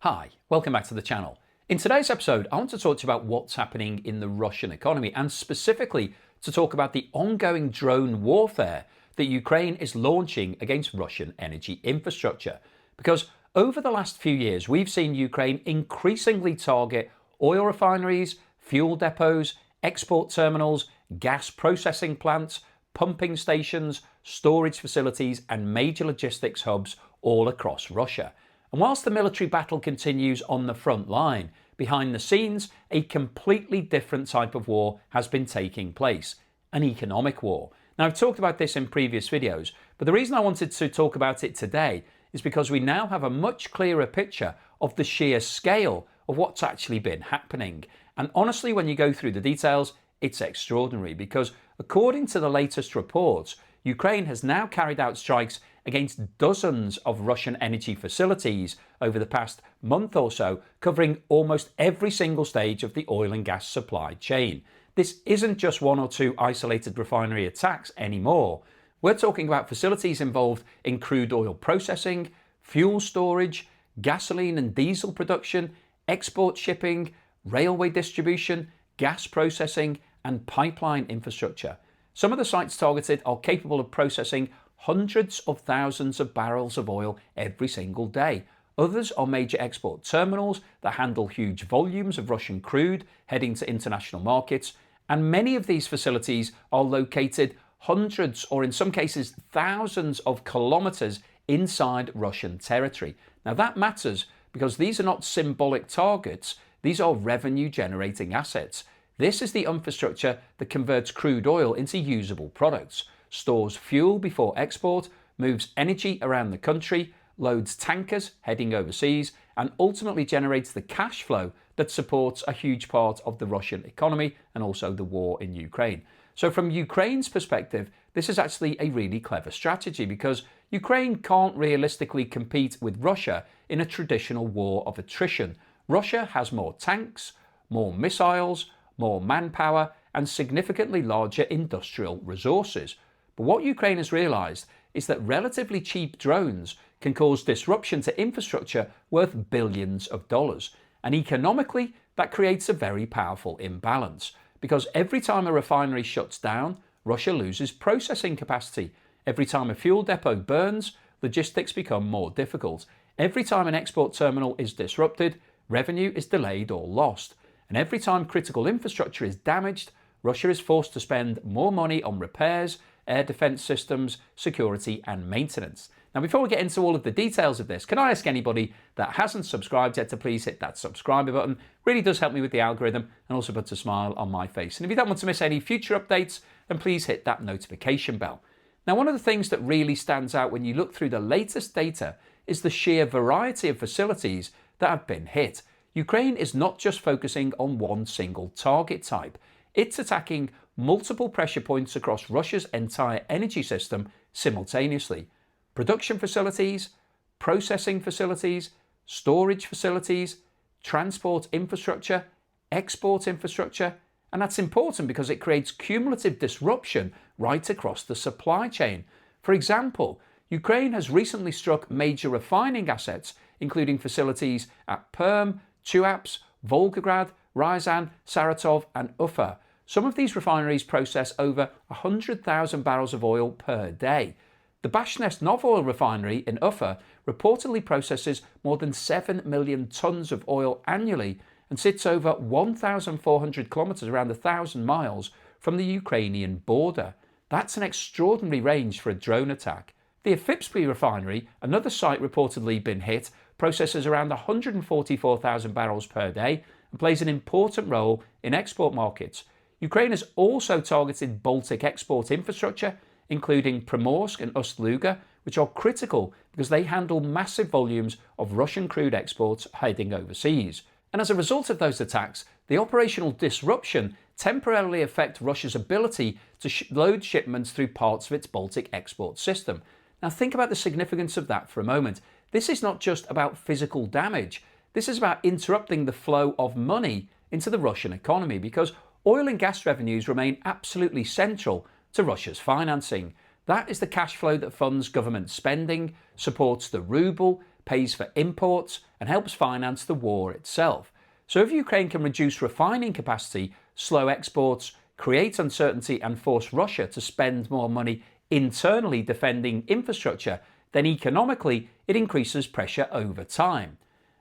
Hi, welcome back to the channel. In today's episode, I want to talk to you about what's happening in the Russian economy and specifically to talk about the ongoing drone warfare that Ukraine is launching against Russian energy infrastructure. Because over the last few years, we've seen Ukraine increasingly target oil refineries, fuel depots, export terminals, gas processing plants, pumping stations, storage facilities, and major logistics hubs all across Russia. And whilst the military battle continues on the front line, behind the scenes, a completely different type of war has been taking place, an economic war. Now, I've talked about this in previous videos, but the reason I wanted to talk about it today is because we now have a much clearer picture of the sheer scale of what's actually been happening. And honestly, when you go through the details, it's extraordinary because according to the latest reports, Ukraine has now carried out strikes against dozens of Russian energy facilities over the past month or so, covering almost every single stage of the oil and gas supply chain. This isn't just one or two isolated refinery attacks anymore. We're talking about facilities involved in crude oil processing, fuel storage, gasoline and diesel production, export shipping, railway distribution, gas processing, and pipeline infrastructure. Some of the sites targeted are capable of processing hundreds of thousands of barrels of oil every single day. Others are major export terminals that handle huge volumes of Russian crude heading to international markets, and many of these facilities are located hundreds or in some cases thousands of kilometers inside Russian territory. Now that matters because these are not symbolic targets, these are revenue generating assets. This is the infrastructure that converts crude oil into usable products, stores fuel before export, moves energy around the country, loads tankers heading overseas, and ultimately generates the cash flow that supports a huge part of the Russian economy and also the war in Ukraine. So from Ukraine's perspective, this is actually a really clever strategy because Ukraine can't realistically compete with Russia in a traditional war of attrition. Russia has more tanks, more missiles, more manpower, and significantly larger industrial resources. But what Ukraine has realised is that relatively cheap drones can cause disruption to infrastructure worth billions of dollars. And economically, that creates a very powerful imbalance. Because every time a refinery shuts down, Russia loses processing capacity. Every time a fuel depot burns, logistics become more difficult. Every time an export terminal is disrupted, revenue is delayed or lost. And every time critical infrastructure is damaged, Russia is forced to spend more money on repairs, air defense systems, security, and maintenance. Now, before we get into all of the details of this, can I ask anybody that hasn't subscribed yet to please hit that subscribe button? Really does help me with the algorithm and also puts a smile on my face. And if you don't want to miss any future updates, then please hit that notification bell. Now, one of the things that really stands out when you look through the latest data is the sheer variety of facilities that have been hit. Ukraine is not just focusing on one single target type. It's attacking multiple pressure points across Russia's entire energy system simultaneously. Production facilities, processing facilities, storage facilities, transport infrastructure, export infrastructure, and that's important because it creates cumulative disruption right across the supply chain. For example, Ukraine has recently struck major refining assets, including facilities at Perm, Tuapse, Volgograd, Ryazan, Saratov, and Ufa. Some of these refineries process over 100,000 barrels of oil per day. The Bashneft-Novoil refinery in Ufa reportedly processes more than 7 million tons of oil annually and sits over 1,400 kilometers, around 1,000 miles, from the Ukrainian border. That's an extraordinary range for a drone attack. The Afipsky refinery, another site reportedly been hit, processes around 144,000 barrels per day and plays an important role in export markets. Ukraine has also targeted Baltic export infrastructure, including Primorsk and Ust-Luga, which are critical because they handle massive volumes of Russian crude exports heading overseas. And as a result of those attacks, the operational disruption temporarily affects Russia's ability to load shipments through parts of its Baltic export system. Now think about the significance of that for a moment. This is not just about physical damage. This is about interrupting the flow of money into the Russian economy because oil and gas revenues remain absolutely central to Russia's financing. That is the cash flow that funds government spending, supports the ruble, pays for imports and helps finance the war itself. So if Ukraine can reduce refining capacity, slow exports, create uncertainty and force Russia to spend more money internally defending infrastructure, then economically it increases pressure over time.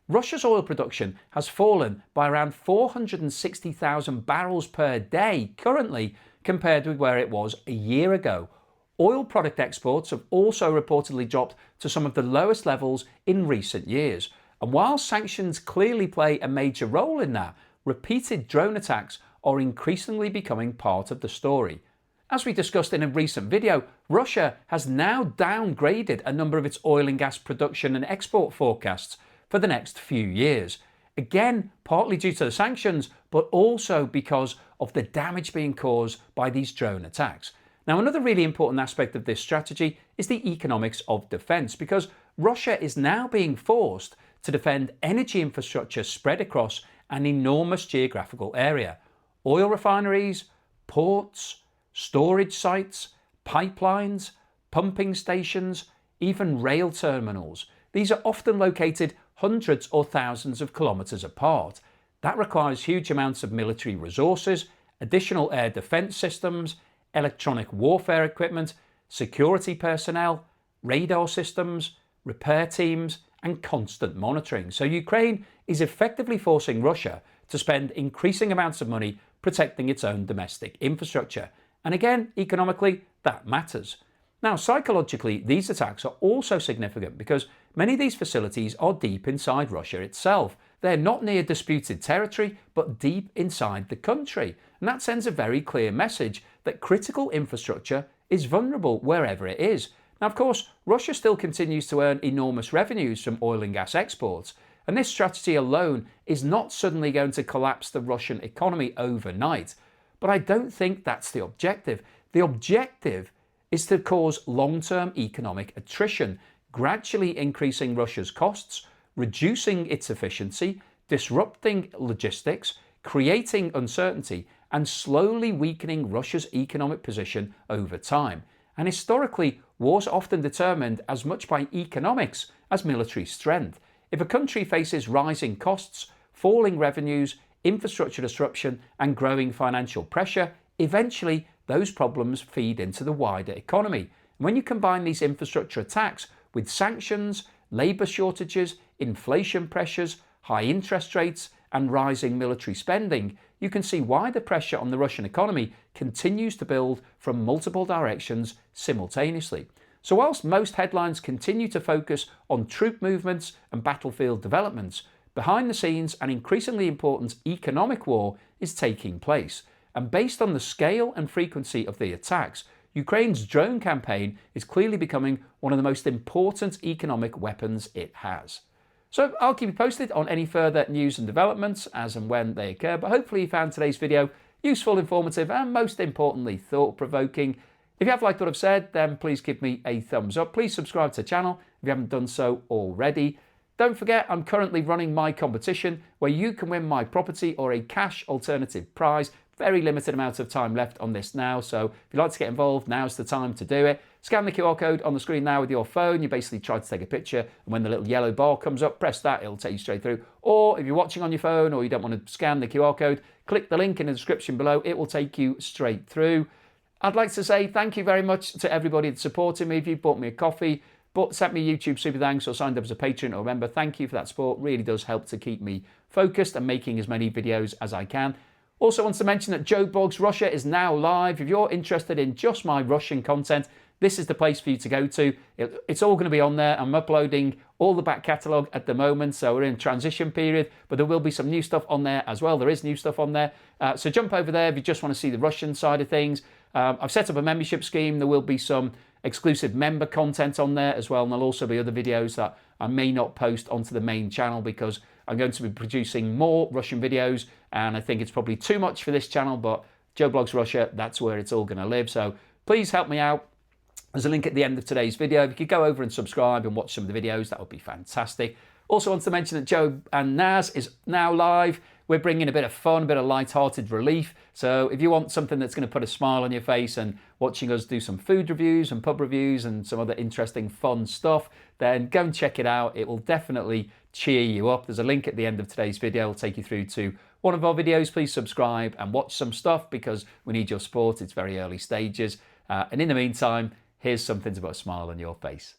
Russia's oil production has fallen by around 460,000 barrels per day currently compared with where it was a year ago. Oil product exports have also reportedly dropped to some of the lowest levels in recent years. And while sanctions clearly play a major role in that, repeated drone attacks are increasingly becoming part of the story. As we discussed in a recent video, Russia has now downgraded a number of its oil and gas production and export forecasts for the next few years. Again, partly due to the sanctions, but also because of the damage being caused by these drone attacks. Now, another really important aspect of this strategy is the economics of defence, because Russia is now being forced to defend energy infrastructure spread across an enormous geographical area. Oil refineries, ports, storage sites, pipelines, pumping stations, even rail terminals. These are often located hundreds or thousands of kilometres apart. That requires huge amounts of military resources, additional air defence systems, electronic warfare equipment, security personnel, radar systems, repair teams, and constant monitoring. So Ukraine is effectively forcing Russia to spend increasing amounts of money protecting its own domestic infrastructure. And again, economically, that matters. Now, psychologically, these attacks are also significant because many of these facilities are deep inside Russia itself. They're not near disputed territory, but deep inside the country. And that sends a very clear message that critical infrastructure is vulnerable wherever it is. Now, of course, Russia still continues to earn enormous revenues from oil and gas exports, and this strategy alone is not suddenly going to collapse the Russian economy overnight. But I don't think that's the objective. The objective is to cause long-term economic attrition, gradually increasing Russia's costs, reducing its efficiency, disrupting logistics, creating uncertainty, and slowly weakening Russia's economic position over time. And historically, wars are often determined as much by economics as military strength. If a country faces rising costs, falling revenues, infrastructure disruption, and growing financial pressure, eventually those problems feed into the wider economy. And when you combine these infrastructure attacks with sanctions, labour shortages, inflation pressures, high interest rates, and rising military spending, you can see why the pressure on the Russian economy continues to build from multiple directions simultaneously. So whilst most headlines continue to focus on troop movements and battlefield developments, behind the scenes an increasingly important economic war is taking place. And based on the scale and frequency of the attacks, Ukraine's drone campaign is clearly becoming one of the most important economic weapons it has. So I'll keep you posted on any further news and developments as and when they occur, but hopefully you found today's video useful, informative, and most importantly, thought-provoking. If you have liked what I've said, then please give me a thumbs up. Please subscribe to the channel if you haven't done so already. Don't forget, I'm currently running my competition where you can win my property or a cash alternative prize. Very limited amount of time left on this now, so if you'd like to get involved, now's the time to do it. Scan the QR code on the screen now with your phone. You basically try to take a picture, and when the little yellow bar comes up, press that, it'll take you straight through. Or if you're watching on your phone or you don't want to scan the QR code, click the link in the description below. It will take you straight through. I'd like to say thank you very much to everybody that's supporting me. If you bought me a coffee, sent me a YouTube super thanks, or signed up as a patron or member, thank you for that support. Really does help to keep me focused and making as many videos as I can. Also wants to mention that Joe Blogs Russia is now live. If you're interested in just my Russian content, this is the place for you to go to. It's all going to be on there. I'm uploading all the back catalogue at the moment, so we're in transition period, but there will be some new stuff on there as well. There is new stuff on there. So jump over there if you just want to see the Russian side of things. I've set up a membership scheme. There will be some exclusive member content on there as well, and there'll also be other videos that I may not post onto the main channel because I'm going to be producing more Russian videos, and I think it's probably too much for this channel, but Joe Blogs Russia, that's where it's all going to live. So please help me out. There's a link at the end of today's video. If you could go over and subscribe and watch some of the videos, that would be fantastic. Also want to mention that Joe and Naz is now live we're bringing a bit of fun, a bit of light-hearted relief. So if you want something that's going to put a smile on your face and watching us do some food reviews and pub reviews and some other interesting fun stuff, then go and check it out. It will definitely cheer you up. There's a link at the end of today's video. It'll take you through to one of our videos. Please subscribe and watch some stuff because we need your support. It's very early stages. And in the meantime, here's something to put a smile on your face.